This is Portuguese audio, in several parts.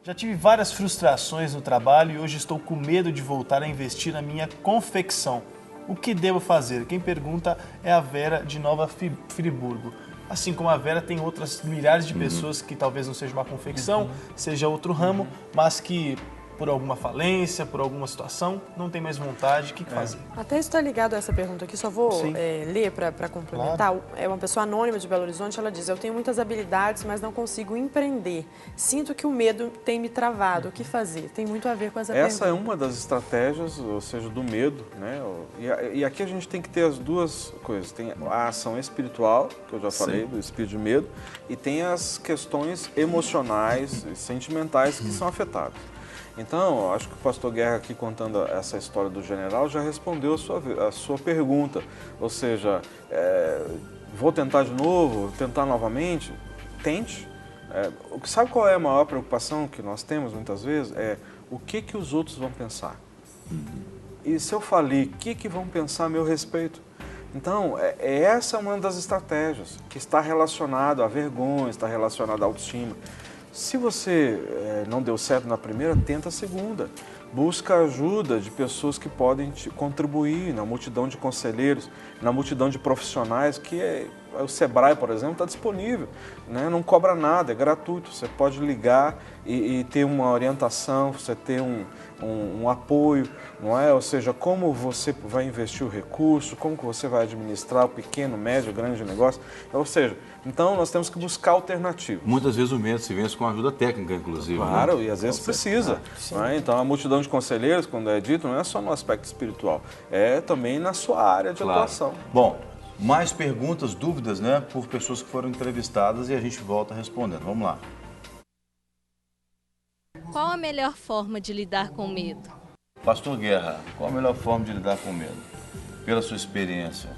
Já tive várias frustrações no trabalho e hoje estou com medo de voltar a investir na minha confecção. O que devo fazer? Quem pergunta é a Vera de Nova Friburgo. Assim como a Vera, tem outras milhares de pessoas que talvez não seja uma confecção, seja outro ramo, mas que por alguma falência, por alguma situação, não tem mais vontade, o que fazer? Até isso está ligado a essa pergunta aqui, só vou ler para complementar. Claro. É uma pessoa anônima de Belo Horizonte, ela diz: eu tenho muitas habilidades, mas não consigo empreender. Sinto que o medo tem me travado, o que fazer? Tem muito a ver com essa pergunta. Essa é uma das estratégias, ou seja, do medo, né? E aqui a gente tem que ter as duas coisas. Tem a ação espiritual, que eu já falei, do espírito de medo, e tem as questões emocionais e sentimentais que são afetadas. Então, acho que o pastor Guerra aqui contando essa história do general já respondeu a sua pergunta. Ou seja, vou tentar de novo, tentar novamente? Tente. Sabe qual é a maior preocupação que nós temos muitas vezes? É o que os outros vão pensar. E se eu falir, o que vão pensar a meu respeito? Então, essa é uma das estratégias que está relacionada à vergonha, está relacionada à autoestima. Se você não deu certo na primeira, tenta a segunda. Busca ajuda de pessoas que podem te contribuir, na multidão de conselheiros, na multidão de profissionais, que o Sebrae, por exemplo, está disponível, né? Não cobra nada, é gratuito. Você pode ligar e ter uma orientação, você ter um apoio, não é? Ou seja, como você vai investir o recurso, como que você vai administrar o pequeno, médio, grande negócio. Ou seja, então nós temos que buscar alternativas. Muitas vezes o medo se vence com ajuda técnica, inclusive. Claro, né? E às vezes precisa. Né? Então a multidão de conselheiros, quando é dito, não é só no aspecto espiritual, é também na sua área de atuação. Bom, mais perguntas, dúvidas, né, por pessoas que foram entrevistadas e a gente volta respondendo. Vamos lá. Qual a melhor forma de lidar com o medo? Pastor Guerra, qual a melhor forma de lidar com o medo? Pela sua experiência.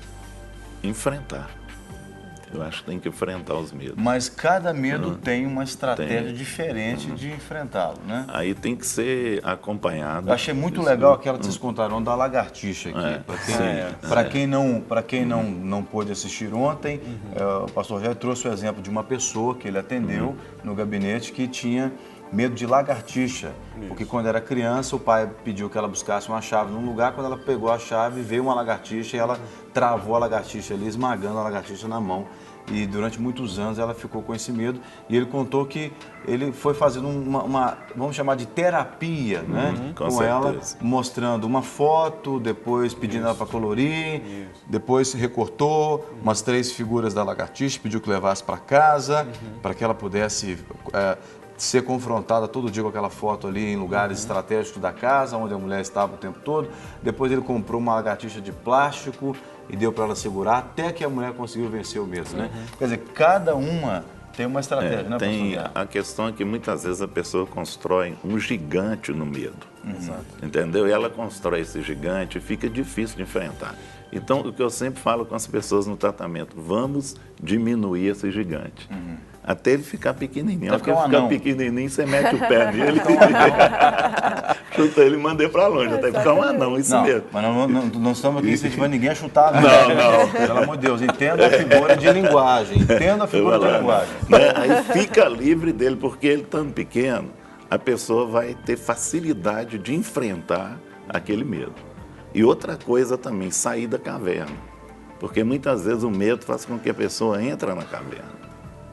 Enfrentar. Eu acho que tem que enfrentar os medos. Mas cada medo tem uma estratégia diferente de enfrentá-lo, né? Aí tem que ser acompanhado. Eu achei muito legal aquela que vocês contaram da lagartixa aqui. Para quem não pôde assistir ontem, o pastor Rogério trouxe o exemplo de uma pessoa que ele atendeu no gabinete que tinha medo de lagartixa, porque quando era criança o pai pediu que ela buscasse uma chave num lugar, quando ela pegou a chave veio uma lagartixa e ela travou a lagartixa ali, esmagando a lagartixa na mão, e durante muitos anos ela ficou com esse medo, e ele contou que ele foi fazendo uma vamos chamar de terapia, né, com ela, mostrando uma foto, depois pedindo ela para colorir, depois recortou umas 3 figuras da lagartixa, pediu que levasse para casa, para que ela pudesse ser confrontada todo dia com aquela foto ali em lugares estratégicos da casa, onde a mulher estava o tempo todo. Depois ele comprou uma lagartixa de plástico e deu para ela segurar, até que a mulher conseguiu vencer o medo, né? Quer dizer, cada uma tem uma estratégia, né, tem a questão é que muitas vezes a pessoa constrói um gigante no medo. Entendeu? E ela constrói esse gigante e fica difícil de enfrentar. Então, o que eu sempre falo com as pessoas no tratamento, vamos diminuir esse gigante. Até ele ficar pequenininho. Porque ele ficar pequenininho, você mete o pé nele, chuta ele e manda ele para longe, até ficar um anão, isso mesmo. Mas não estamos aqui incentivando ninguém a chutar. Não. Pelo amor de Deus, entenda a figura de linguagem. Entenda a figura de linguagem. Né? Aí fica livre dele, porque ele estando pequeno, a pessoa vai ter facilidade de enfrentar aquele medo. E outra coisa também, sair da caverna. Porque muitas vezes o medo faz com que a pessoa entre na caverna.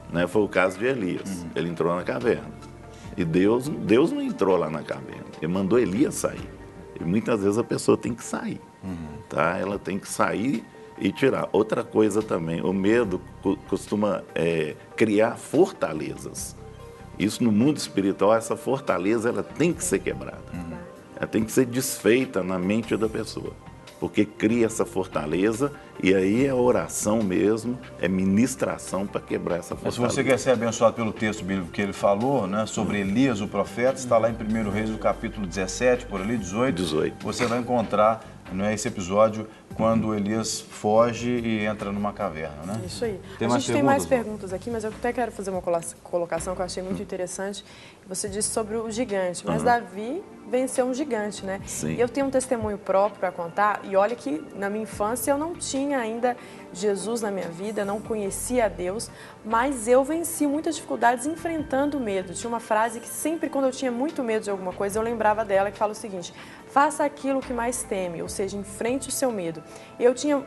Né? Foi o caso de Elias. Ele entrou na caverna. E Deus não entrou lá na caverna. Ele mandou Elias sair. E muitas vezes a pessoa tem que sair. Tá? Ela tem que sair e tirar. Outra coisa também, o medo costuma criar fortalezas. Isso no mundo espiritual, essa fortaleza ela tem que ser quebrada. Ela tem que ser desfeita na mente da pessoa. Porque cria essa fortaleza e aí é oração mesmo, é ministração para quebrar essa fortaleza. Mas se você quer ser abençoado pelo texto bíblico que ele falou, né, sobre Elias, o profeta, está lá em 1 Reis, no capítulo 17, por ali, 18. Você vai encontrar, né, esse episódio quando Elias foge e entra numa caverna, né? Isso aí. Tem A mais gente tem mais perguntas, perguntas aqui, mas eu até quero fazer uma colocação que eu achei muito interessante. Você disse sobre o gigante, mas Davi venceu um gigante, né? Sim. E eu tenho um testemunho próprio para contar, e olha que na minha infância eu não tinha ainda Jesus na minha vida, não conhecia a Deus, mas eu venci muitas dificuldades enfrentando o medo. Tinha uma frase que sempre quando eu tinha muito medo de alguma coisa, eu lembrava dela, que fala o seguinte: faça aquilo que mais teme, ou seja, enfrente o seu medo. Eu tinha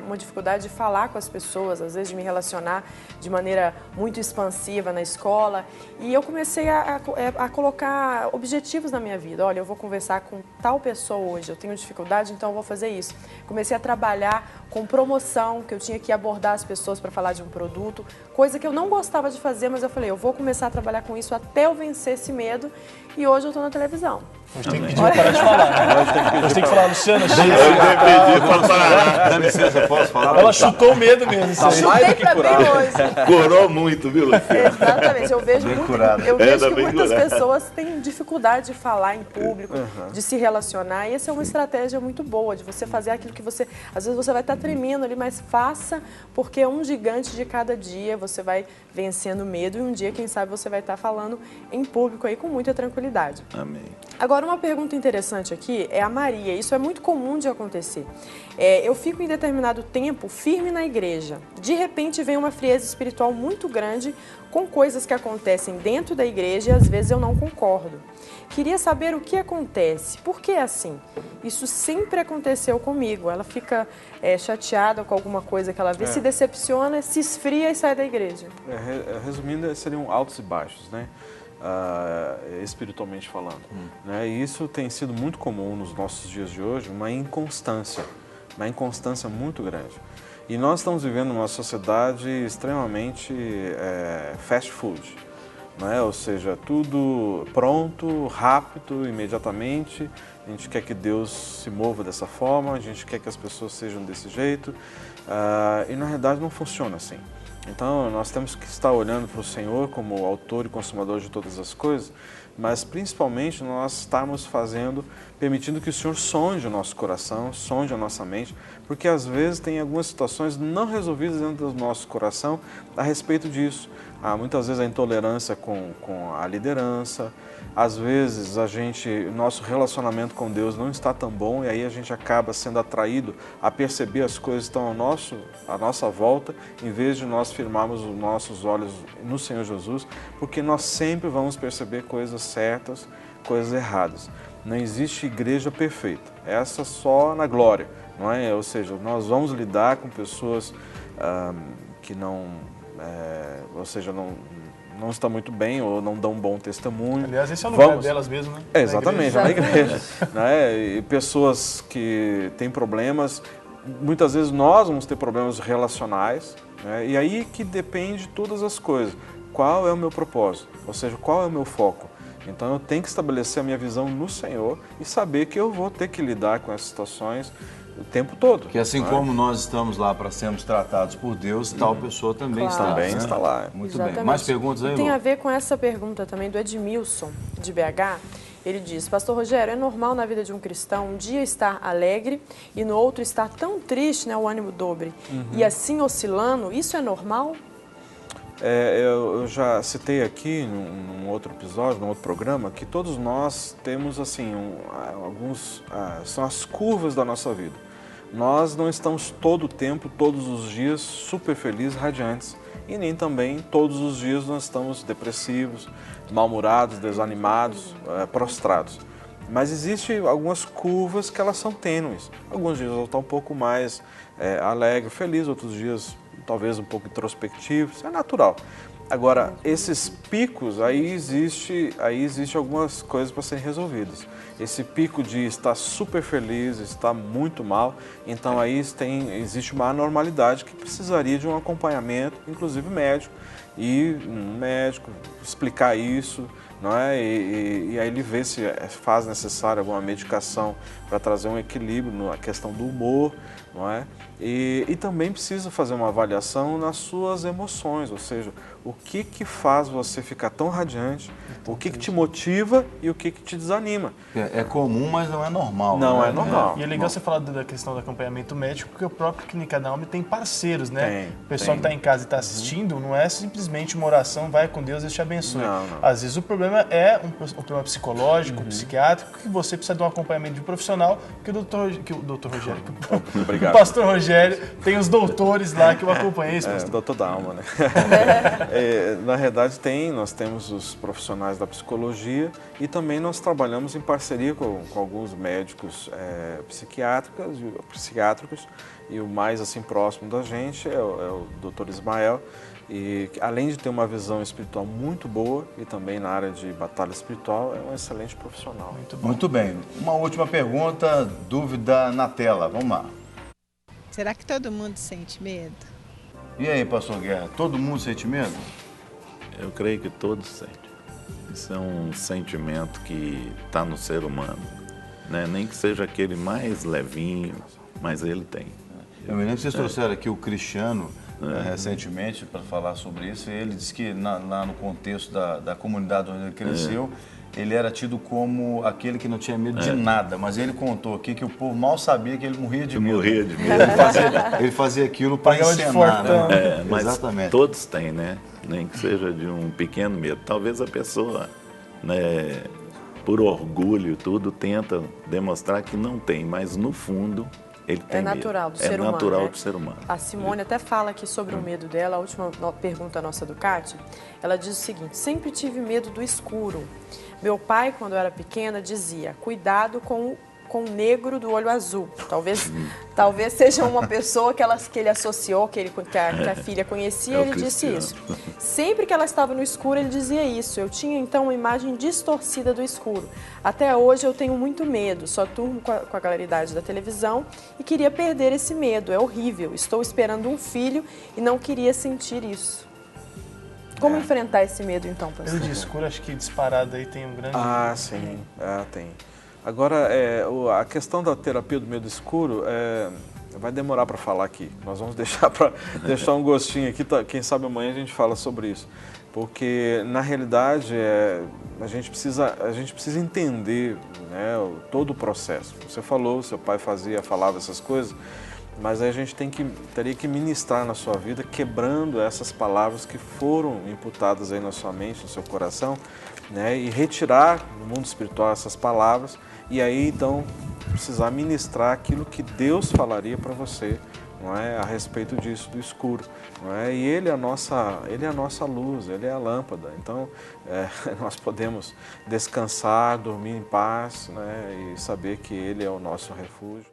uma dificuldade de falar com as pessoas, às vezes de me relacionar de maneira muito expansiva na escola, e eu comecei a colocar objetivos na minha vida. Olha, eu vou conversar com tal pessoa hoje, eu tenho dificuldade, então eu vou fazer isso. Comecei a trabalhar com promoção, que eu tinha que abordar as pessoas para falar de um produto, coisa que eu não gostava de fazer, mas eu falei, eu vou começar a trabalhar com isso até eu vencer esse medo, e hoje eu estou na televisão. Hoje tem que pedir para parar de falar, né? Hoje tem que falar, Luciana, chega. Dá licença, posso falar? Ela chutou o medo mesmo. Isso aí. Chutei para mim hoje. Curou muito, viu, Luciana? Exatamente, eu vejo, Bem curado. eu vejo que bem muitas curado. pessoas têm dificuldade de falar em público, de se relacionar, e essa é uma estratégia muito boa, de você fazer aquilo que você, às vezes você vai estar tremendo ali, mas faça, porque é um gigante de cada dia, você vai vencendo o medo, e um dia, quem sabe, você vai estar falando em público aí com muita tranquilidade. Amém. Agora, uma pergunta interessante aqui é a Maria. Isso é muito comum de acontecer. Eu fico em determinado tempo firme na igreja. De repente vem uma frieza espiritual muito grande com coisas que acontecem dentro da igreja e às vezes eu não concordo. Queria saber o que acontece. Por que é assim? Isso sempre aconteceu comigo. Ela fica chateada com alguma coisa que ela vê, se decepciona, se esfria e sai da igreja. Resumindo, seriam altos e baixos, né? Espiritualmente falando. Né? E isso tem sido muito comum nos nossos dias de hoje, uma inconstância muito grande. E nós estamos vivendo uma sociedade extremamente fast food, né? Ou seja, tudo pronto, rápido, imediatamente. A gente quer que Deus se mova dessa forma, a gente quer que as pessoas sejam desse jeito, e na realidade não funciona assim. Então, nós temos que estar olhando para o Senhor como autor e consumador de todas as coisas, mas principalmente nós estamos permitindo que o Senhor sonde o nosso coração, sonde a nossa mente, porque às vezes tem algumas situações não resolvidas dentro do nosso coração a respeito disso. Há muitas vezes a intolerância com a liderança, às vezes nosso relacionamento com Deus não está tão bom e aí a gente acaba sendo atraído a perceber as coisas que estão à nossa volta, em vez de nós firmarmos os nossos olhos no Senhor Jesus, porque nós sempre vamos perceber coisas certas, coisas erradas. Não existe igreja perfeita, essa só na glória, não é? Ou seja, nós vamos lidar com pessoas que não estão muito bem ou não dão um bom testemunho. Aliás, esse é o lugar delas mesmo, né? Exatamente, na igreja. Né? E pessoas que têm problemas, muitas vezes nós vamos ter problemas relacionais, né? E aí que depende todas as coisas. Qual é o meu propósito? Ou seja, qual é o meu foco? Então eu tenho que estabelecer a minha visão no Senhor e saber que eu vou ter que lidar com essas situações o tempo todo. Que assim como nós estamos lá para sermos tratados por Deus, tal pessoa também está lá. Muito Exatamente. bem. Mais perguntas aí, Tem a ver com essa pergunta também do Edmilson, de BH. Ele diz: Pastor Rogério, é normal na vida de um cristão um dia estar alegre e no outro estar tão triste, né, o ânimo dobre, e assim oscilando? Isso é normal? Eu já citei aqui num outro episódio, num outro programa, que todos nós temos assim são as curvas da nossa vida. Nós não estamos todo o tempo, todos os dias, super felizes, radiantes. E nem também todos os dias nós estamos depressivos, mal-humorados, desanimados, prostrados. Mas existem algumas curvas que elas são tênues. Alguns dias eu estou um pouco mais alegre, feliz, outros dias talvez um pouco introspectivo, isso é natural. Agora, esses picos, aí existe algumas coisas para serem resolvidas. Esse pico de estar super feliz, estar muito mal, então aí existe uma anormalidade que precisaria de um acompanhamento, inclusive médico, ir um médico, explicar isso, não é? E aí ele vê se faz necessário alguma medicação para trazer um equilíbrio na questão do humor, não é? E também precisa fazer uma avaliação nas suas emoções, ou seja, o que faz você ficar tão radiante, o que te motiva e o que te desanima. É comum, mas não é normal. Não né? é normal. E é legal você falar da questão do acompanhamento médico, porque o próprio Clínica da Alma tem parceiros, né? Tem, o pessoal que está em casa e está assistindo, não é simplesmente uma oração, vai com Deus, Deus te abençoe. Às vezes o problema é um problema psicológico, psiquiátrico, que você precisa de um acompanhamento de um profissional, que o doutor Rogério, Obrigado. o pastor Rogério, tem os doutores lá que o acompanham. Doutor da alma, né? Na verdade, nós temos os profissionais da psicologia e também nós trabalhamos em parceria com alguns médicos psiquiátricos e o mais assim próximo da gente é o doutor Ismael, e além de ter uma visão espiritual muito boa e também na área de batalha espiritual, é um excelente profissional. Muito bem. Uma última pergunta, dúvida na tela. Vamos lá. Será que todo mundo sente medo? E aí, pastor Guerra, todo mundo sente medo? Eu creio que todos sentem. Isso é um sentimento que está no ser humano, né? Nem que seja aquele mais levinho, mas ele tem. Eu me lembro que vocês trouxeram aqui o Cristiano recentemente para falar sobre isso. E ele disse que lá no contexto da comunidade onde ele cresceu, ele era tido como aquele que não tinha medo de nada, mas ele contou aqui que o povo mal sabia que ele morria de medo. Morria de medo. Ele fazia aquilo para encenar, né? Mas exatamente. Todos têm, né? Nem que seja de um pequeno medo. Talvez a pessoa, né, por orgulho e tudo, tenta demonstrar que não tem, mas no fundo ele tem medo. É natural do ser humano. É natural né? do ser humano. A Simone até fala aqui sobre o medo dela, a última pergunta nossa do Cátia, ela diz o seguinte: sempre tive medo do escuro. Meu pai, quando eu era pequena, dizia, cuidado com o negro do olho azul. Talvez seja uma pessoa que ele associou, que a filha conhecia, ele disse isso. Sempre que ela estava no escuro, ele dizia isso. Eu tinha, então, uma imagem distorcida do escuro. Até hoje eu tenho muito medo, só durmo com a claridade da televisão e queria perder esse medo. É horrível. Estou esperando um filho e não queria sentir isso. Como enfrentar esse medo, então, pastor? Medo de escuro, acho que disparado aí tem um grande... Sim. Tem. Agora, a questão da terapia do medo escuro, vai demorar para falar aqui. Nós vamos deixar um gostinho aqui, quem sabe amanhã a gente fala sobre isso. Porque, na realidade, a gente precisa entender, né, todo o processo. Você falou, seu pai falava essas coisas, mas aí a gente teria que ministrar na sua vida, quebrando essas palavras que foram imputadas aí na sua mente, no seu coração, né, e retirar do mundo espiritual essas palavras, e aí então precisar ministrar aquilo que Deus falaria para você, não é, a respeito disso, do escuro, não é? E Ele é a nossa luz, Ele é a lâmpada. Então nós podemos descansar, dormir em paz, né, e saber que Ele é o nosso refúgio.